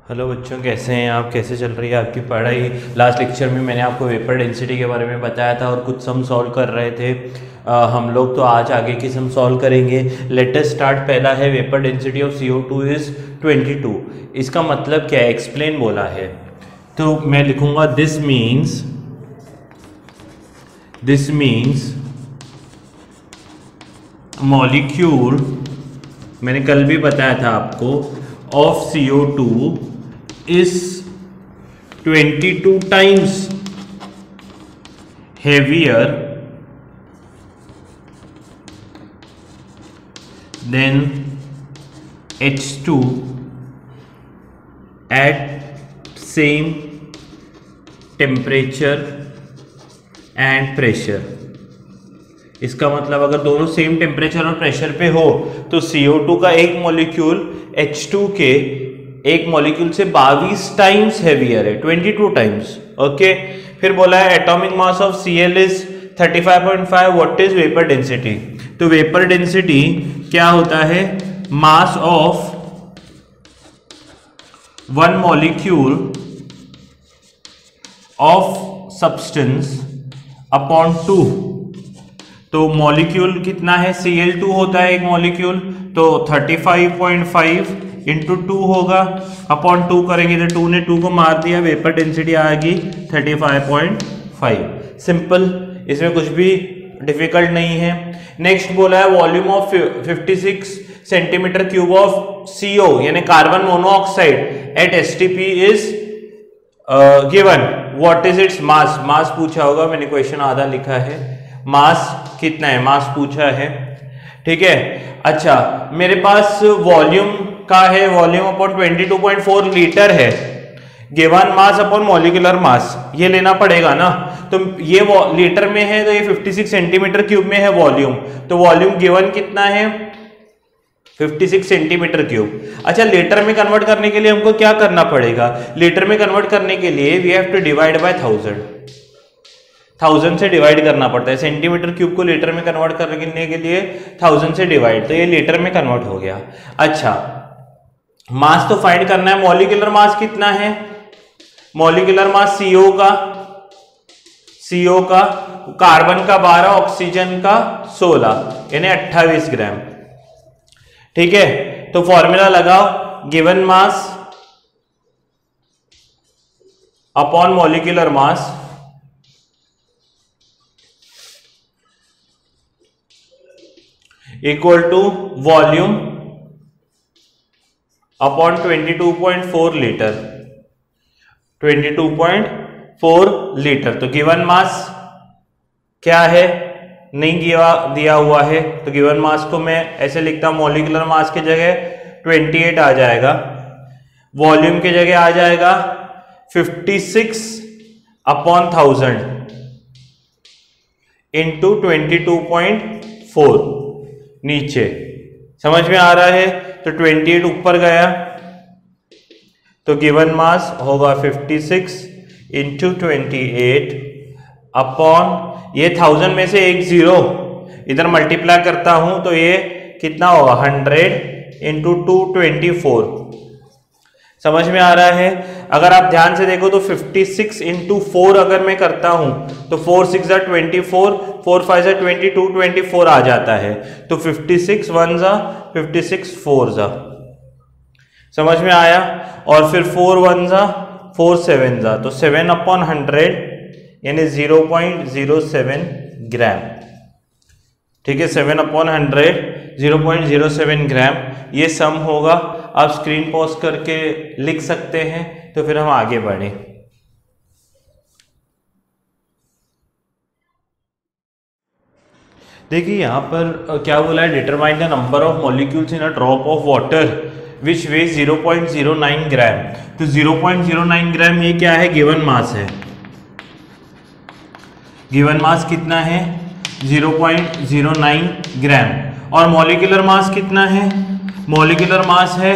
Hello बच्चों, कैसे हैं आप? कैसे चल रही है आपकी पढ़ाई? लास्ट लेक्चर में मैंने आपको वेपर डेंसिटी के बारे में बताया था और कुछ सम सॉल्व कर रहे थे हम लोग। तो आज आगे की सम सॉल्व करेंगे। Let us start. पहला है vapour density of CO2 is 22। इसका मतलब क्या है? एक्सप्लेन बोला है, तो मैं लिखूंगा दिस मीन्स मॉलिक्यूल, मैंने कल भी बताया था आपको, of CO2 is 22 times heavier than H2 at same temperature and pressure। इसका मतलब अगर दोनों सेम टेम्परेचर और प्रेशर पे हो तो CO2 का एक मॉलिक्यूल H2 के एक मॉलिक्यूल से 22 टाइम्स हैवियर है, 22 टाइम्स। ओके, फिर बोला है atomic mass of Cl is 35.5। What is vapour density? तो वेपर डेंसिटी क्या होता है? Mass of one molecule of substance upon 2। तो मॉलिक्यूल कितना है? Cl2 होता है एक मॉलिक्यूल, तो 35.5 इंटू 2 होगा, अपॉन 2 करेंगे तो 2 ने 2 को मार दिया, वेपर डेंसिटी आएगी 35.5। सिंपल, इसमें कुछ भी डिफिकल्ट नहीं है। नेक्स्ट बोला है volume of 56 centimetre cube of CO यानी carbon monoxide at STP is given. What is its mass? Mass पूछा होगा, मैंने क्वेश्चन आधा लिखा है। मास कितना है? मास पूछा है, ठीक है। अच्छा, मेरे पास वॉल्यूम का है, वॉल्यूम अपॉन 22.4 लीटर है। गिवन मास अपॉन मॉलिक्यूलर मास, ये लेना पड़ेगा ना। तो ये लीटर में है तो ये 56 सेंटीमीटर क्यूब में है वॉल्यूम, तो वॉल्यूम गिवन कितना है? 56 सेंटीमीटर क्यूब। अच्छा, लीटर में कन्वर्ट करने के लिए हमको क्या करना पड़ेगा? लीटर में कन्वर्ट करने के लिए we have to divide by 1000 से डिवाइड करना पड़ता है। सेंटीमीटर क्यूब को लीटर में कन्वर्ट करने के लिए 1000 से डिवाइड, तो ये लीटर में कन्वर्ट हो गया। अच्छा, मास तो फाइंड करना है। मॉलिक्यूलर मास कितना है? मॉलिक्यूलर मास CO का कार्बन का 12, ऑक्सीजन का 16 यानी 28 ग्राम, ठीक है। तो फॉर्मूला लगाओ, given mass upon molecular mass equal to volume upon 22.4 litre. 22.4 litre. तो गिवन मास क्या है? नहीं दिया हुआ है, तो गिवन मास को मैं ऐसे लिखता हूं, मॉलिक्यूलर मास की जगह 28 आ जाएगा, वॉल्यूम की जगह आ जाएगा 56 अपॉन 1000 इंटू 22.4 नीचे। समझ में आ रहा है? तो 28 ऊपर गया, तो गिवन मास होगा 56 इंटू 28 अपॉन, ये 1000 में से एक जीरो इधर मल्टीप्लाई करता हूं तो ये कितना होगा? 100 इंटू 224। समझ में आ रहा है? अगर आप ध्यान से देखो तो 56 इंटू 4 अगर मैं करता हूं तो 4 6 जा 24, 4 5 जा 22, 24 आ जाता है। तो 56 1 जा 56 4 जा, समझ में आया? और फिर 4 1 जा 4 7 जा, तो 7 अपॉन 100 यानी 0.07 ग्राम, ठीक है। 7 अपॉन 100 0.07 ग्राम ये सम होगा। आप स्क्रीन पॉज करके लिख सकते हैं, तो फिर हम आगे बढ़े। देखिए यहाँ पर क्या बोला है? Determine the number of molecules in a drop of water which ways 0.09 ग्राम। तो 0.09 ग्राम ये क्या है? गिवन मास है। गिवन मास कितना है? 0.09 ग्राम। और मॉलिक्यूलर मास कितना है? मॉलिक्यूलर मास है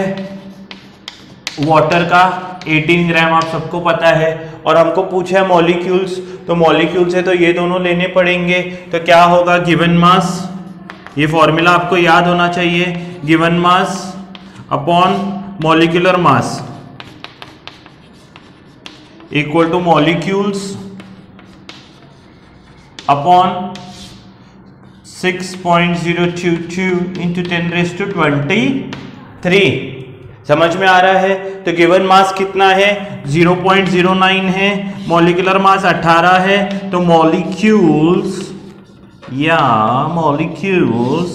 वाटर का 18 ग्राम, आप सबको पता है। और हमको पूछा है मॉलिक्यूल्स, तो मॉलिक्यूल्स है तो ये दोनों लेने पड़ेंगे। तो क्या होगा? गिवन मास, ये फॉर्मूला आपको याद होना चाहिए, given mass upon molecular mass equal two molecules upon 6.022 into 10⁻23। समझ में आ रहा है? तो गिवन मास कितना है? 0.09 है, मॉलिक्यूलर मास 18 है, तो मॉलिक्यूल्स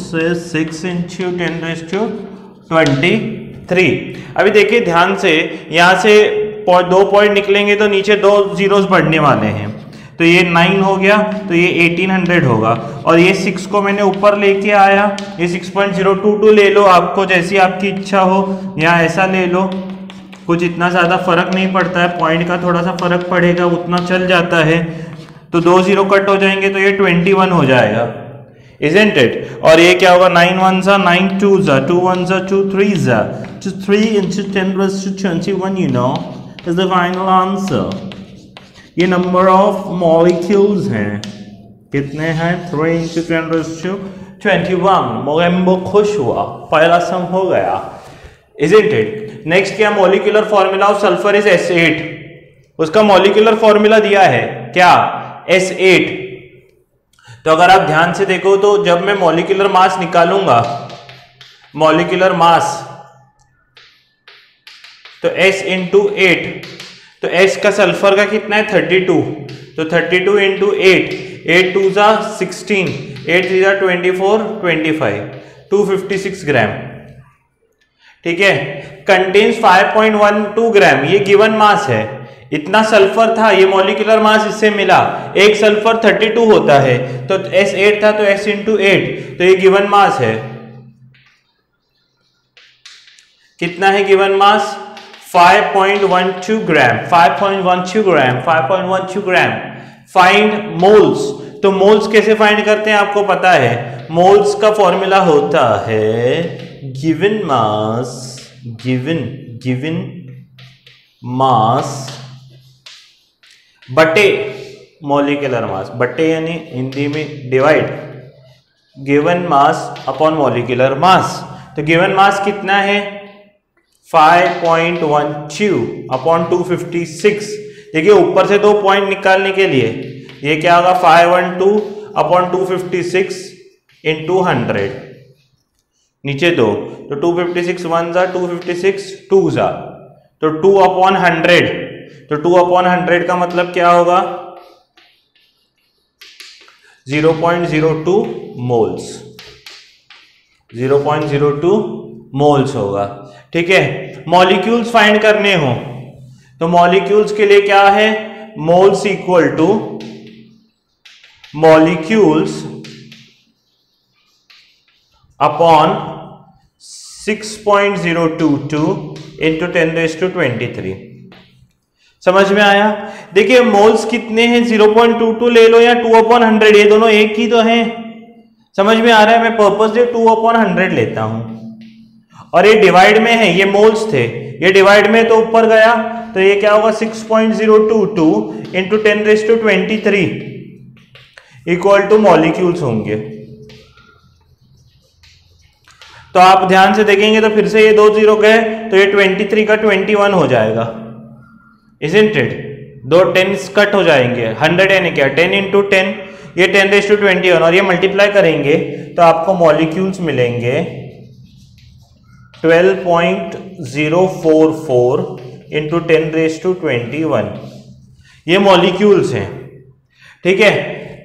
6 इंटू 10⁻23। अभी देखिए ध्यान से, यहां से 2 पॉइंट निकलेंगे तो नीचे 2 जीरोस बढ़ने वाले हैं, तो ये 9 हो गया, तो ये 1800 होगा। और ये 6 को मैंने ऊपर लेके आया, ये 6.022 ले लो, आपको जैसी आपकी इच्छा हो, यहाँ ऐसा ले लो, कुछ इतना ज़्यादा फर्क नहीं पड़ता है, पॉइंट का थोड़ा सा फर्क पड़ेगा, उतना चल जाता है। तो 2 जीरो कट हो जाएंगे तो ये 21 हो जाएगा, isn't it? और ये क्या होगा? 9 1s 9 2s 2 1s 2 3s 3 into 10⁻21 you know is the final answer। ये नंबर ऑफ मॉलिक्यूल्स हैं, कितने हैं? 3 into 10⁻21। मोगेम्बो खुश हुआ, पहला सम हो गया, isn't it? नेक्स्ट क्या? Molecular formula of sulphur is S8। उसका मॉलिक्यूलर फॉर्मूला दिया है क्या? S8। तो अगर आप ध्यान से देखो तो जब मैं मॉलिक्यूलर मास निकालूंगा, मॉलिक्यूलर मास, तो S into 8, तो S का सल्फर का कितना है? 32, तो 32 into 8, 8 2s 16, 8 3s 24, 25, 256 ग्राम। ठीक है, कंटेन्स 5.12 ग्राम, ये गिवन मास है। इतना सल्फर था, ये मॉलिक्यूलर मास इससे मिला, एक सल्फर 32 होता है, तो S8 था, तो S into 8, तो ये गिवन मास है। कितना है गिवन मास? 5.12 ग्राम, 5.12 ग्राम, 5.12 ग्राम। फाइंड मोल्स, तो मोल्स कैसे फाइंड करते हैं आपको पता है? मोल्स का फॉर्मूला होता है गिवन मास, गिवन मास बटे मॉलिक्यूलर मास, बटे यानी हिंदी में divide, given mass upon molecular मास। तो गिवन मास कितना है? 5.12 अपॉन 256। देखिए ऊपर से 2 पॉइंट निकालने के लिए ये क्या होगा? 512 अपॉन 256 इंटू 100, नीचे 2, तो 256 1 जा 256 2 जा, तो 2 अपॉन 100, तो 2 अपॉन 100 का मतलब क्या होगा? 0.02 मोल्स, 0.02 मोल्स होगा। ठीक है, मॉलिक्यूल्स फाइंड करने हो तो मॉलिक्यूल्स के लिए क्या है? Moles equal two molecules upon 6.022 into 10⁻23। समझ में आया? देखिए मोल्स कितने हैं? 0.22 ले लो या 2 अपॉन 100, ये दोनों एक ही तो हैं। समझ में आ रहा है? मैं पर्पस से 2 अपॉन 100 लेता हूं, और ये डिवाइड में है, ये मोल्स थे, ये डिवाइड में तो ऊपर गया, तो ये क्या होगा? 6.022 इंटू 10⁻23 इक्वल टू मॉलिक्यूल्स होंगे। तो आप ध्यान से देखेंगे तो फिर से ये 2 जीरो गए, तो ये 23 का 21 हो जाएगा, isn't it? 2 10s कट हो जाएंगे, 100 यानी क्या? 10 इंटू 10, ये 10⁻21, और ये मल्टीप्लाई करेंगे तो आपको मॉलिक्यूल्स मिलेंगे 12.044 इंटू 10⁻21। ये मॉलिक्यूल्स हैं। ठीक है,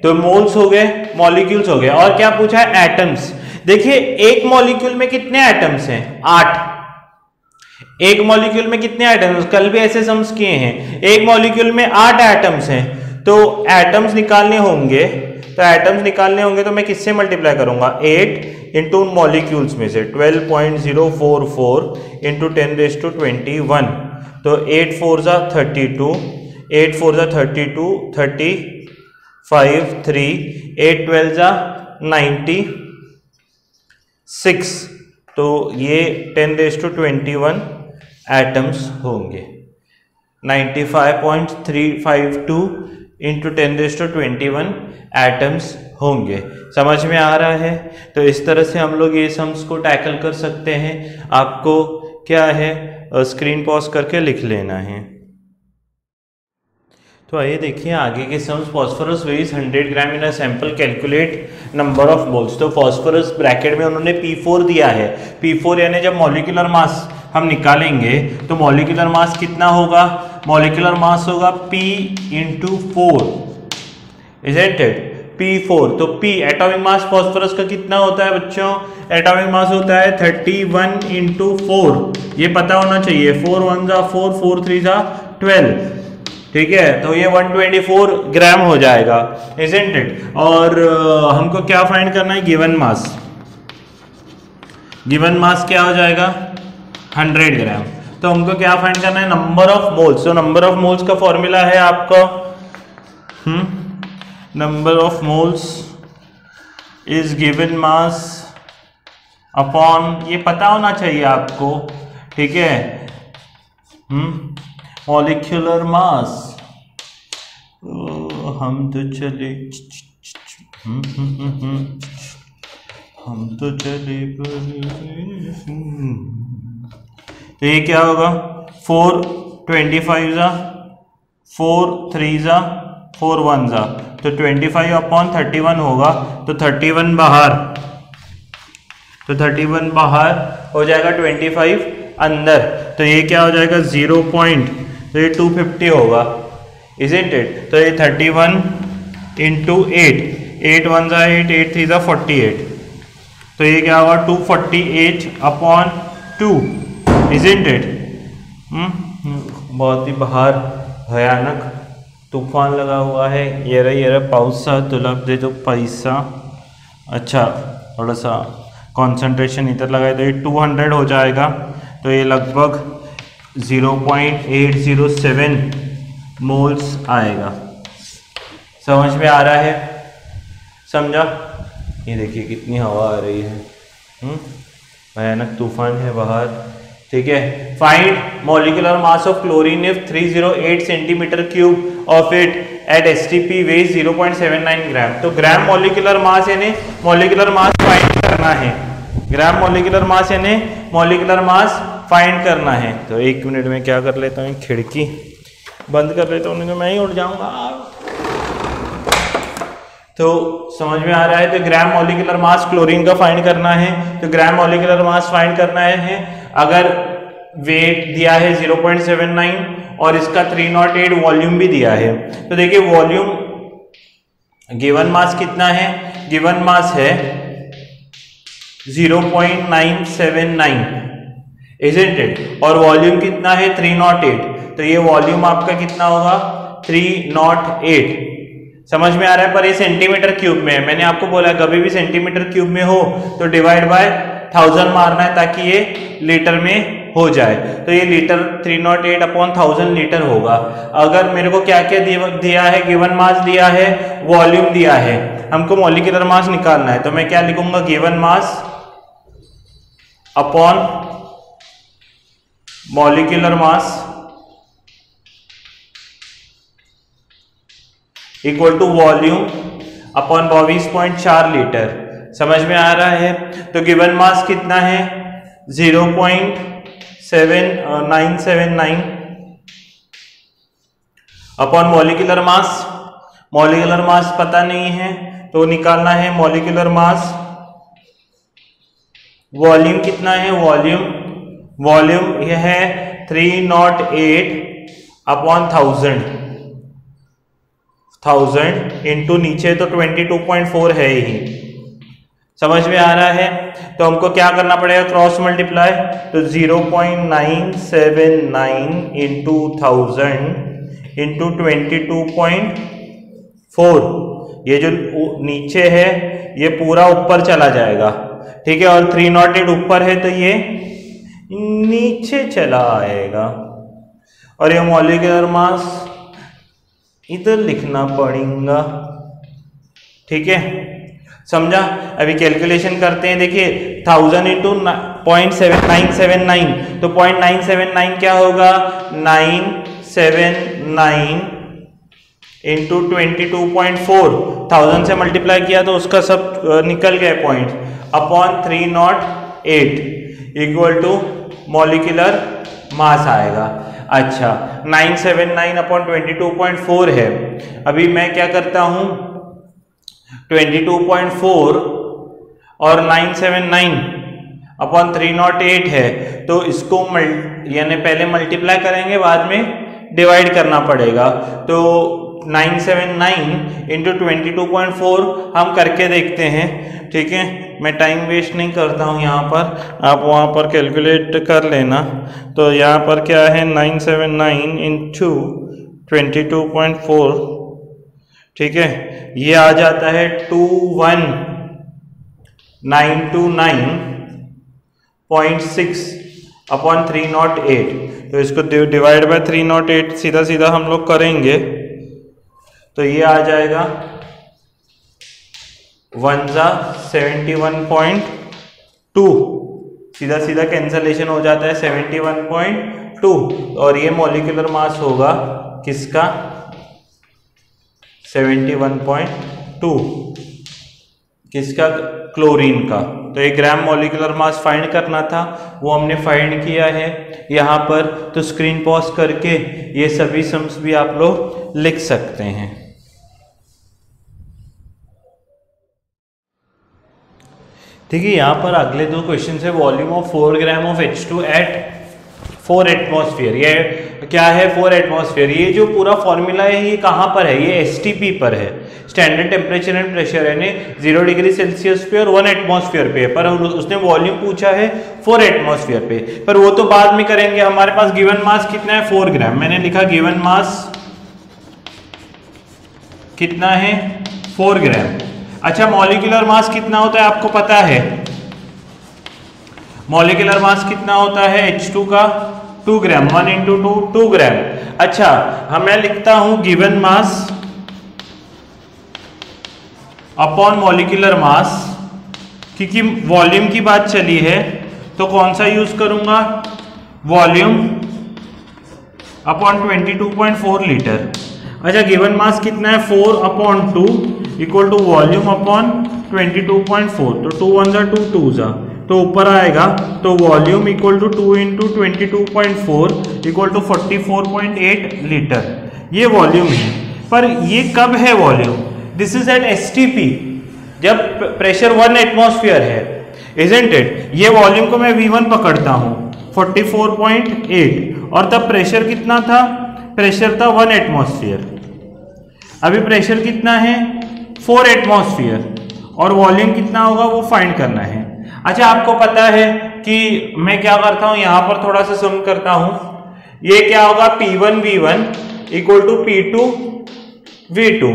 तो मोल्स हो गए, मॉलिक्यूल्स हो गए। और क्या पूछा है? एटम्स। देखिए एक मॉलिक्यूल में कितने एटम्स हैं? 8। एक मॉलिक्यूल में कितने एटम्स? कल भी ऐसे सम्स किए हैं। एक मॉलिक्यूल में 8 एटम्स हैं, तो एटम्स निकालने होंगे, तो मैं किससे मल्टीप्लाई करूंगा? 8 इंटू मॉलिक्यूल्स में से 12.044 इंटू 10⁻21, तो 8 4 जा 32, 8 4 जा 32, 35 3, 8 12 जा 96, तो ये 10⁻21 एटम्स होंगे। 95.352 इंटू 10⁻21 एटम्स होंगे। समझ में आ रहा है? तो इस तरह से हम लोग ये सम्स को टैकल कर सकते हैं। आपको क्या है, स्क्रीन पॉज करके लिख लेना है। तो आइए देखिए आगे के sums. Phosphorus weighs 100 gram in a sample, calculate number of moles. तो फॉस्फोरस ब्रैकेट में उन्होंने P4 दिया है। P4 यानी जब मॉलिक्यूलर मास हम निकालेंगे तो मॉलिक्यूलर मास कितना होगा? मॉलिक्यूलर मास होगा P into 4, isn't it? P4। तो P एटॉमिक मास फॉस्फोरस का कितना होता है बच्चों? एटॉमिक मास होता है 31 इंटू 4। ये पता होना चाहिए। 4 1 जा 4, 4 3 जा 12, ठीक है? तो ये 124 ग्राम हो जाएगा, इजंट इट? और हमको क्या फाइंड करना है? Given mass. गिवन मास क्या हो जाएगा? 100 ग्राम। तो हमको क्या फाइंड करना है? Number of moles. तो नंबर ऑफ मोल्स का फॉर्मूला है आपका number of moles is given mass upon, ये पता होना चाहिए आपको, ठीक है? Molecular mass. हम तो चले हम तो चले तो ये क्या होगा? 4 25 जा 4 3 जा 4 1 जा, तो 25 अपॉन 31 होगा। तो 31 बाहर, तो 31 बाहर हो जाएगा, 25 अंदर। तो ये क्या हो जाएगा? 0 पॉइंट, तो ये 250 होगा, इजंट इट? तो ये 31 इंटू 8, 8 1 जा 8, 8 3 जा 48। तो ये क्या होगा? 248 अपॉन 2, इजंट इट? बहुत ही बाहर भयानक तूफान लगा हुआ है। ये रहा पाउसा तुलब दे दो पैसा। अच्छा, थोड़ा सा कंसंट्रेशन इधर लगाए तो ये 200 हो जाएगा। तो ये लगभग 0.807 मोल्स आएगा। समझ में आ रहा है? समझा? ये देखिए कितनी हवा आ रही है, भयानक तूफान है बाहर, ठीक है? Find molecular mass of chlorine if 308 centimetre cube of it at STP weighs 0.79 gram. तो ग्राम मॉलिक्यूलर मास यानी मॉलिक्यूलर मास फाइंड करना है। ग्राम मॉलिक्यूलर मास यानी मॉलिक्यूलर मास फाइंड करना है। तो 1 मिनट में क्या कर लेता हूँ, खिड़की बंद कर लेता हूँ, नहीं तो मैं ही उठ जाऊंगा। तो समझ में आ रहा है? तो ग्राम मॉलिक्यूलर मास क्लोरीन का फाइंड करना है। तो ग्राम मॉलिक्यूलर मास फाइंड करना है। अगर वेट दिया है 0.79 और इसका 308 वॉल्यूम भी दिया है, तो देखिए वॉल्यूम, गिवन मास कितना है? गिवन मास है 0.979, इजंट इट? और वॉल्यूम कितना है? 308। तो ये वॉल्यूम आपका कितना होगा? 308। समझ में आ रहा है? पर ये सेंटीमीटर क्यूब में है। मैंने आपको बोला कभी भी सेंटीमीटर क्यूब में हो तो डिवाइड बाय 1000 मारना है ताकि ये लीटर में हो जाए। तो ये लीटर 308 अपॉन 1000 लीटर होगा। अगर मेरे को क्या क्या दिया है? गिवन मास दिया है, वॉल्यूम दिया है, हमको मॉलिक्यूलर मास निकालना है। तो मैं क्या लिखूंगा? Given mass upon molecular mass equal to volume upon 22.4 litre. समझ में आ रहा है? तो गिवन मास कितना है? 0.7979 अपॉन मॉलिक्यूलर मास। मॉलिक्यूलर मास पता नहीं है तो निकालना है मॉलिक्यूलर मास। वॉल्यूम कितना है? वॉल्यूम यह है 308 अपॉन 1000 इंटू नीचे तो 22.4 है ही। समझ में आ रहा है? तो हमको क्या करना पड़ेगा? Cross multiply. तो 0.979 इंटू 1000 इंटू 22.4, ये जो नीचे है ये पूरा ऊपर चला जाएगा, ठीक है? और 308 ऊपर है तो ये नीचे चला आएगा। और ये मॉलिक्यूलर मास इधर लिखना पड़ेगा, ठीक है? समझा? अभी कैलकुलेशन करते हैं। देखिए 1000 इंटू 0.979, तो 0.979 क्या होगा? 979 इंटू 22.4, 1000 से मल्टीप्लाई किया तो उसका सब निकल गए point, upon 308 equal to molecular mass आएगा। अच्छा 979 अपॉन 22.4 है। अभी मैं क्या करता हूं, 22.4 और 979 अपॉन 308 है, तो इसको यानी पहले मल्टीप्लाई करेंगे, बाद में डिवाइड करना पड़ेगा। तो 979 इंटू 22.4 हम करके देखते हैं, ठीक है। मैं टाइम वेस्ट नहीं करता हूँ यहाँ पर, आप वहाँ पर कैलकुलेट कर लेना। तो यहाँ पर क्या है 979 इंटू 22.4, ठीक है, ये आ जाता है 21929.6 अपॉन 308। तो इसको डिवाइड बाय 308 सीधा सीधा हम लोग करेंगे, तो ये आ जाएगा 71.2, सीधा सीधा कैंसलेशन हो जाता है 71.2, और ये मॉलिक्यूलर मास होगा किसका, 71.2, किसका, क्लोरीन का। तो 1 ग्राम मॉलिक्यूलर मास फाइंड करना था, वो हमने फाइंड किया है यहाँ पर। तो स्क्रीन पॉज करके ये सभी सम्स भी आप लोग लिख सकते हैं। ठीक है, यहाँ पर अगले 2 क्वेश्चन है। Volume of 4 gram of H2 at 4 atmosphere. ये क्या है 4 एटमॉस्फेयर? ये जो पूरा फॉर्मूला है ये कहाँ पर है, ये STP पर है, स्टैंडर्ड टेम्परेचर एंड प्रेशर, यानी 0 डिग्री सेल्सियस पे और 1 एटमॉस्फेयर पे, पर उसने वॉल्यूम पूछा है 4 एटमॉस्फेयर पे। पर वो तो बाद में करेंगे। हमारे पास गिवन मास कितना है, 4 ग्राम। मैंने लिखा गिवन मास कितना है, 4 ग्राम। अच्छा, मॉलिक्यूलर मास कितना होता है आपको पता है? मॉलिक्यूलर मास कितना होता है H2 का, 2 ग्राम। 1 इंटू 2, 2 ग्राम। अच्छा, मैं लिखता हूं गिवन मास अपॉन मॉलिक्यूलर मास, क्योंकि वॉल्यूम की बात चली है तो कौन सा यूज करूंगा, वॉल्यूम अपॉन 22.4 लीटर। अच्छा, गिवन मास कितना है, 4 upon 2 equal to volume upon 22.4। तो 2 1 जा 2 2 जा, तो ऊपर आएगा। तो volume equal to 2 into 22.4 equal to 44.8 litre, ये वॉल्यूम है। पर ये कब है volume? This is at STP, जब प्रेशर 1 एटमॉस्फेयर है, इजंट इट। ये वॉल्यूम को मैं V1 पकड़ता हूं 44.8, और तब प्रेशर कितना था, प्रेशर था 1 एटमॉस्फेयर। अभी प्रेशर कितना है, 4 एटमॉस्फेयर, और वॉल्यूम कितना होगा वो फाइंड करना है। अच्छा, आपको पता है कि मैं क्या करता हूं, यहां पर थोड़ा सा सम करता हूं। ये क्या होगा, P1 V1 equal to P2 V2।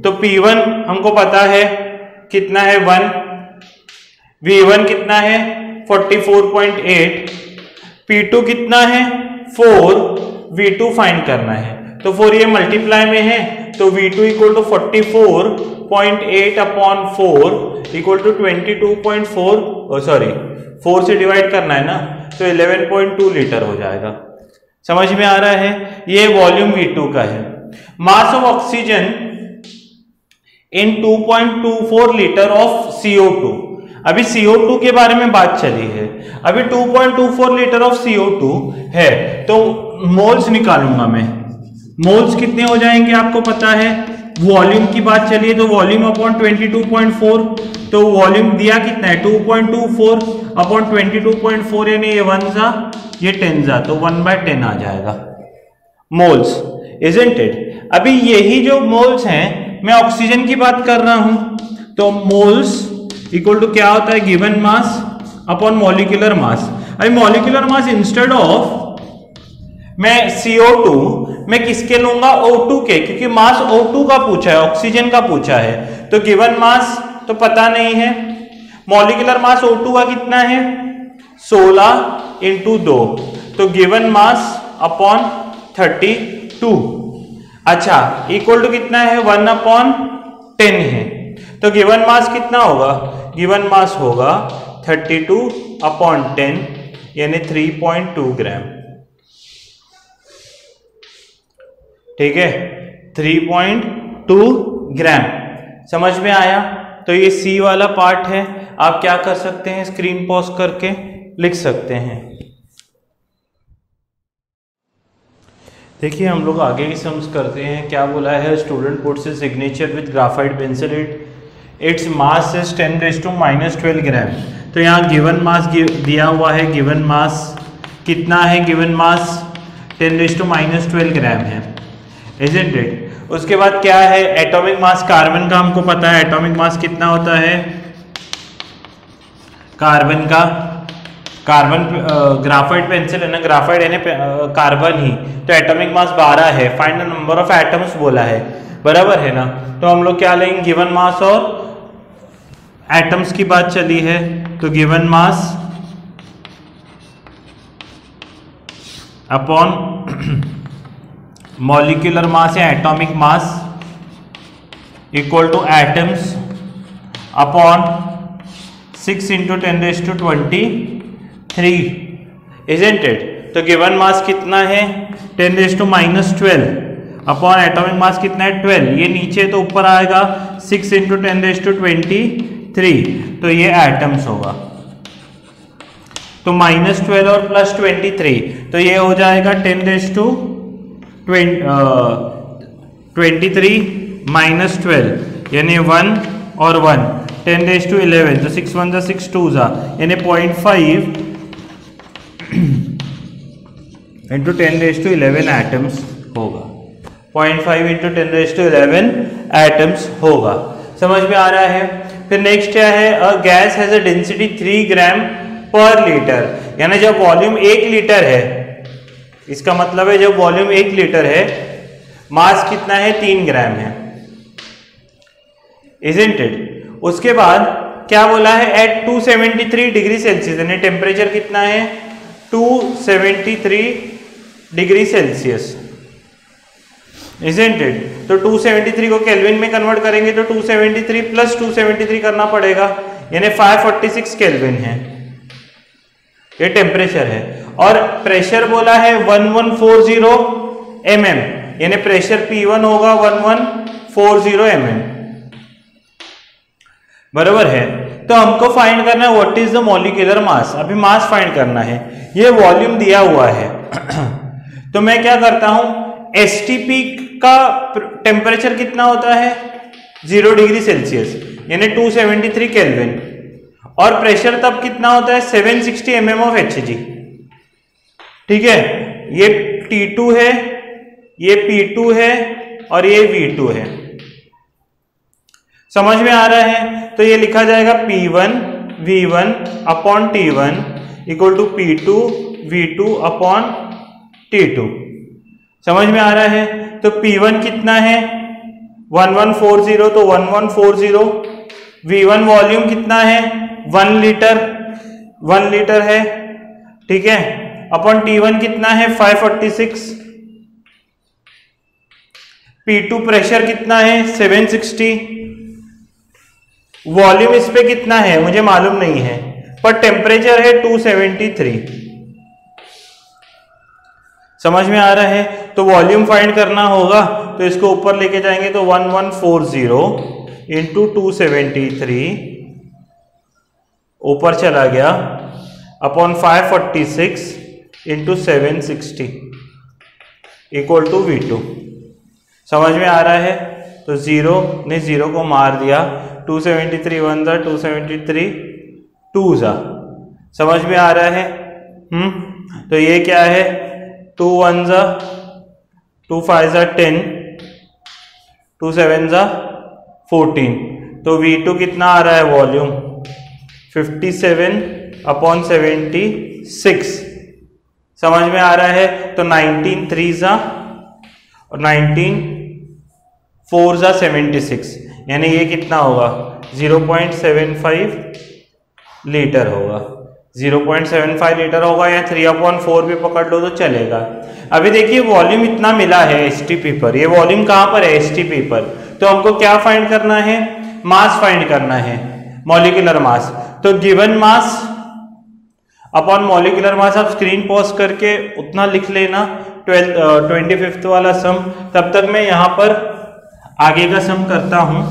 तो P1 हमको पता है कितना है, 1, V1 कितना है 44.8, P2 कितना है 4, V2 फाइंड करना है। तो 4 ये मल्टीप्लाई में है, तो V2 equal to 44.8 upon 4 equal to 22.4, sorry 4 से डिवाइड करना है ना, तो 11.2 लीटर हो जाएगा। समझ में आ रहा है? ये वॉल्यूम V2 का है। Mass of oxygen in 2.24 litre of CO2। अभी CO2 के बारे में बात चली है। अभी 2.24 लीटर ऑफ CO2 है, तो मोल्स निकालूंगा मैं। मोल्स कितने हो जाएंगे आपको पता है, वॉल्यूम की बात चलिए तो वॉल्यूम अपॉन 22.4, तो वॉल्यूम दिया कितना है 2.24 अपॉन 22.4, यानी ये 1 जा ये 10 जा, तो 1/10 आ जाएगा मोल्स, इजंट इट। अभी यही जो मोल्स हैं, मैं ऑक्सीजन की बात कर रहा हूं, तो मोल्स इक्वल टू क्या होता है, गिवन मास अपॉन मॉलिक्यूलर मास। अभी मॉलिक्यूलर मास इंस्टेड ऑफ मैं CO2 मैं किसके लूंगा, O2 के, क्योंकि मास O2 का पूछा है, ऑक्सीजन का पूछा है। तो गिवन मास तो पता नहीं है, मॉलिक्यूलर मास O2 का कितना है 16 इंटू 2, तो गिवन मास अपॉन 32। अच्छा, इक्वल टू कितना है 1 अपॉन 10 है, तो गिवन मास कितना होगा, गिवन मास होगा 32 अपॉन 10 यानी 3.2 ग्राम। ठीक है, 3.2 ग्राम। समझ में आया? तो ये C वाला पार्ट है। आप क्या कर सकते हैं, स्क्रीन पॉज करके लिख सकते हैं। देखिए हम लोग आगे की सम्स करते हैं। क्या बोला है, student puts his signature with graphite pencil, its mass is 10⁻⁻12 ग्राम। तो यहाँ गिवन मास दिया हुआ है, गिवन मास कितना है, गिवन मास 10⁻12 ग्राम है, इजंट इट। उसके बाद क्या है, एटॉमिक मास कार्बन का हमको पता है, एटॉमिक मास कितना होता है कार्बन का, कार्बन ग्राफाइट पेंसिल है ना, ग्राफाइट है ना कार्बन ही, तो एटॉमिक मास 12 है। Find the number of atoms बोला है, बराबर है ना। तो हम लोग क्या लेंगे, गिवन मास और एटम्स की बात चली है, तो given mass upon molecular mass या atomic mass equal to atoms upon 6 × 10⁻23, isn't it. तो गिवन मास कितना है 10⁻12 अपॉन एटॉमिक मास कितना है 12, ये नीचे तो ऊपर आएगा 6 × 10⁻23, तो ये एटम्स होगा। तो -12 और +23, तो ये हो जाएगा 10⁻23 -12 यानी 1 और 1 10⁻11, तो 6 1 जा 6 2 जा यानी 0.5 × 10⁻11 एटम्स होगा, 0.5 × 10⁻11 एटम्स होगा। समझ में आ रहा है। फिर नेक्स्ट क्या है, a gas has a density 3 ग्राम पर लीटर, यानी जब वॉल्यूम 1 लीटर है, इसका मतलब है जब वॉल्यूम 1 लीटर है, मास कितना है 3 ग्राम है, इजंट इट। उसके बाद क्या बोला है, एट 273 डिग्री सेल्सियस, यानी टेम्परेचर कितना है 273 डिग्री सेल्सियस, इजंट इट। तो 273 को केल्विन में कन्वर्ट करेंगे तो 273 + 273 करना पड़ेगा, यानी 546 केल्विन है, ये टेम्परेचर है। और प्रेशर बोला है 1140 mm, यानी प्रेशर P1 होगा 1140 mm, बराबर है। तो हमको फाइंड करना है what is the molecular mass, अभी मास फाइंड करना है, ये वॉल्यूम दिया हुआ है। तो मैं क्या करता हूं, एसटीपी का टेम्परेचर कितना होता है 0 डिग्री सेल्सियस यानी 273 केल्विन, और प्रेशर तब कितना होता है 760 mm ऑफ Hg, ठीक है। ये T2 है, ये P2 है और ये V2 है, समझ में आ रहा है। तो ये लिखा जाएगा P1 V1 upon T1 equal to P2 V2 upon T2, समझ में आ रहा है। तो P1 कितना है 1140, तो 1140, V1 वॉल्यूम कितना है 1 लीटर है, ठीक है, अपॉन T1 कितना है 546, P2 प्रेशर कितना है 760, वॉल्यूम इस पे कितना है मुझे मालूम नहीं है, पर टेम्परेचर है 273, समझ में आ रहा है। तो वॉल्यूम फाइंड करना होगा, तो इसको ऊपर लेके जाएंगे तो 1140 इंटू 273 ऊपर चला गया upon 546 into 760 equal to V2, समझ में आ रहा है। तो 0 ने 0 को मार दिया, 273 1 जा 273 2 जा, समझ में आ रहा है। तो ये क्या है 2 1 जा 2 5 जा 10, 2 7 जा 14, तो V2 कितना आ रहा है वॉल्यूम 57 अपॉन 76, समझ में आ रहा है। तो 19 3 जा और 19 4 जा 76, यानी ये कितना होगा 0.75 लीटर होगा, 0.75 लीटर होगा, या 3/4 भी पकड़ लो तो चलेगा। अभी देखिए वॉल्यूम इतना मिला है एसटीपी पर, ये वॉल्यूम कहां पर है एसटीपी पर, तो हमको क्या फाइंड करना है मास फाइंड करना है, मॉलिक्यूलर मास। तो गिवन मास अपॉन मॉलिक्यूलर मास, आप स्क्रीन पॉज करके उतना लिख लेना 25th वाला सम, तब तक मैं यहां पर आगे का सम करता हूं।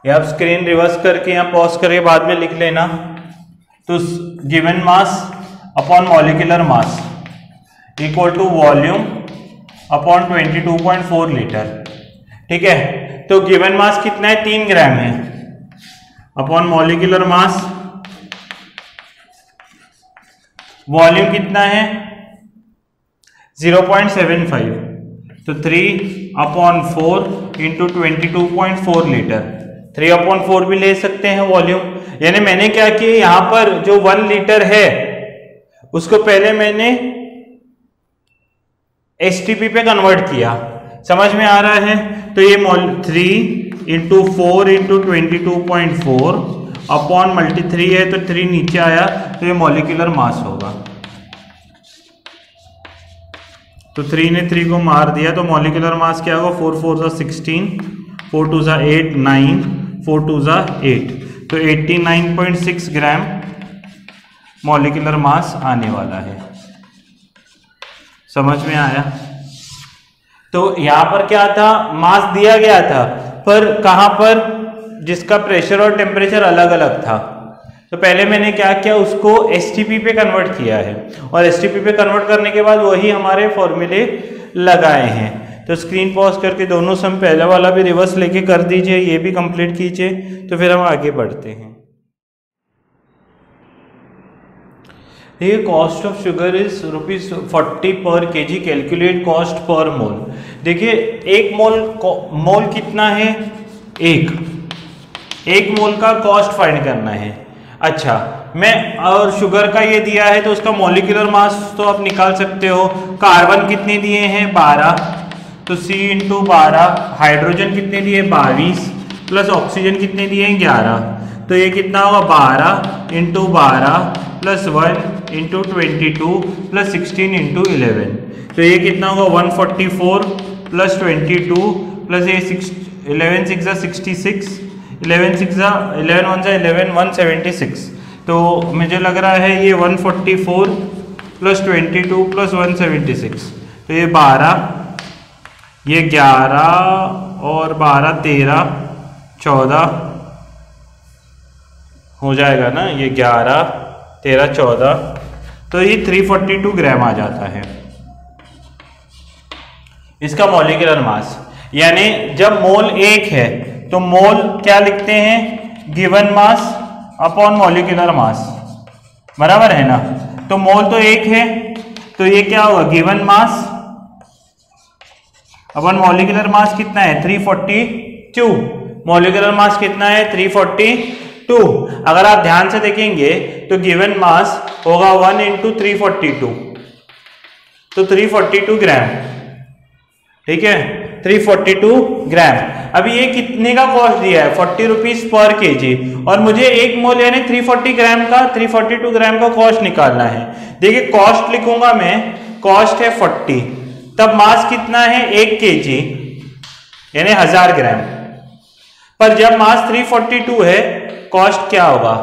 ये आप स्क्रीन रिवर्स करके या पॉज करके बाद में लिख लेना। तो given mass upon molecular mass equal to volume upon 22.4 litre. ठीक है, तो गिवन मास कितना है, 3 ग्राम है, अपॉन मॉलिक्यूलर मास वॉल्यूम कितना है 0.75, तो 3/4 इंटू 22.4 लीटर। 3/4 भी ले सकते हैं वॉल्यूम। यानी मैंने क्या किया, यहां पर जो 1 लीटर है उसको पहले मैंने एसटीपी पे कन्वर्ट किया। समझ में आ रहा है? तो ये 3 इंटू 4 इंटू 22.4 अपॉन मल्टी 3 है, तो 3 नीचे आया, तो ये मॉलिक्यूलर मास होगा। तो 3 ने 3 को मार दिया, तो मॉलिक्यूलर मास क्या होगा, 4 4 = 16, 4 2 = 8, 9, 4 2 = 8, तो 89.6 ग्राम मॉलिक्यूलर मास आने वाला है। समझ में आया? तो यहां पर क्या था, मास दिया गया था, पर कहां पर, जिसका प्रेशर और टेम्परेचर अलग अलग था। तो पहले मैंने क्या किया, उसको एसटीपी पे कन्वर्ट किया है, और एसटीपी पे कन्वर्ट करने के बाद वही हमारे फॉर्मूले लगाए हैं। तो स्क्रीन पॉज करके दोनों सम, पहले वाला भी रिवर्स लेके कर दीजिए, ये भी कंप्लीट कीजिए, तो फिर हम आगे बढ़ते हैं। ये कॉस्ट ऑफ शुगर इज ₹40 पर केजी, कैलकुलेट कॉस्ट पर मोल। देखिए एक मोल कितना है, एक मोल का कॉस्ट फाइंड करना है। अच्छा, मैं और शुगर का ये दिया है, तो उसका मॉलिक्यूलर मास तो आप निकाल सकते हो। कार्बन कितने दिए हैं, 12, तो C × 12। हाइड्रोजन कितने दिए, 22, प्लस ऑक्सीजन कितने दिए हैं, 11, तो ये कितना होगा, 12 × 12 प्लस 1 × 22 प्लस 16 × 11, तो ये कितना होगा, 144 प्लस 22 प्लस ये 11 6 = 66, 11 6 = 11 1 = 11, 176। तो मुझे लग रहा है ये 144 प्लस 22 प्लस 176, तो ये 12, ये 11 और 12 13 14 हो जाएगा ना, ये 11 13 14, तो ये 342 ग्राम आ जाता है इसका मॉलिक्यूलर मास। यानी जब मोल 1 है तो मोल क्या लिखते हैं, गिवन मास अपॉन मॉलिक्यूलर मास, बराबर है ना। तो मोल तो 1 है, तो ये क्या होगा, गिवन मास अपॉन मॉलिक्यूलर मास कितना है, 342। मॉलिक्यूलर मास कितना है, 342। अगर आप ध्यान से देखेंगे तो गिवन मास होगा 1 × 342, तो 342 ग्राम। ठीक है, 342 ग्राम। अभी ये कितने का कॉस्ट दिया है, 40 रुपीज पर केजी, और मुझे एक मोल यानी 342 ग्राम का कॉस्ट निकालना है। देखिए कॉस्ट लिखूंगा मैं, कॉस्ट है 40, तब मास कितना है 1 केजी यानी 1000 ग्राम। पर जब मास 342 है, कॉस्ट क्या होगा,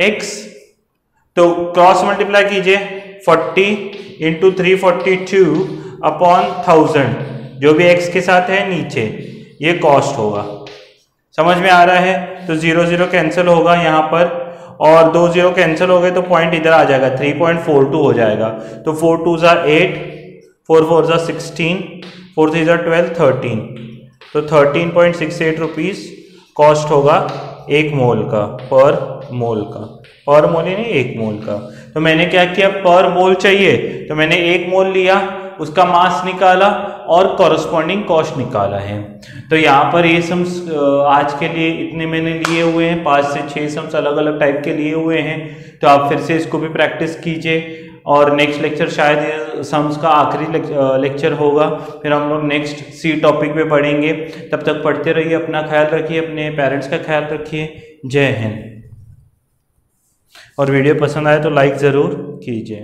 x, तो क्रॉस मल्टीप्लाई कीजिए, 40 × 342 अपॉन 1000, जो भी x के साथ है नीचे, ये कॉस्ट होगा। समझ में आ रहा है? तो 0 0 कैंसिल होगा यहाँ पर, और 2 0 कैंसिल हो गए तो पॉइंट इधर आ जाएगा, 3.42 हो जाएगा। तो 4 2 = 8, 4 4 = 16, 4 3 = 12, 13, तो 13.68 रुपीज कॉस्ट होगा 1 मोल का, पर मोल ही नहीं, 1 मोल का। तो मैंने क्या किया, पर मोल चाहिए तो मैंने 1 मोल लिया, उसका मास निकाला और कॉरस्पॉन्डिंग कॉस्ट निकाला है। तो यहाँ पर ये सम्स आज के लिए इतने मैंने लिए हुए हैं, 5 से 6 सम्स अलग अलग टाइप के लिए हुए हैं। तो आप फिर से इसको भी प्रैक्टिस कीजिए, और नेक्स्ट लेक्चर शायद सम्स का आखिरी लेक्चर होगा, फिर हम लोग नेक्स्ट सी टॉपिक पे पढ़ेंगे। तब तक पढ़ते रहिए, अपना ख्याल रखिए, अपने पेरेंट्स का ख्याल रखिए। जय हिंद। और वीडियो पसंद आए तो लाइक ज़रूर कीजिए।